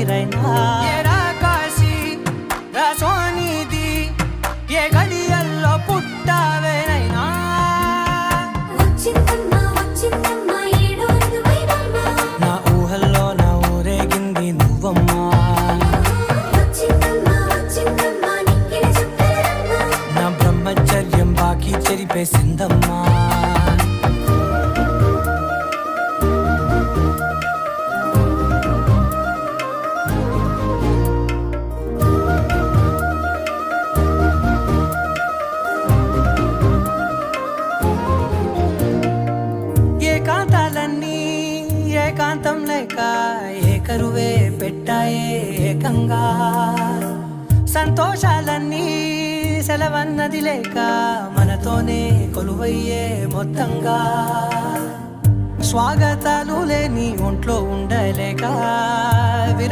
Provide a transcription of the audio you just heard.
ఊపిరైనా కాశీ సోనిది ఏ గడియల్లో పుట్టావేనైనా నా ఊహల్లో నా ఊరేగింది నువ్వమ్మా నా బ్రహ్మచర్యం బాకీ చెరిపేసిందమ్మా ఏకాంతాలన్నీ ఏకాంతం లేక ఏకరువే పెట్టాయే ఏకంగా సంతోషాలన్నీ సెలవన్నది లేక మనతోనే కొలువయ్యే మొత్తంగా స్వాగతాలు లేని ఒంట్లో ఉండలేక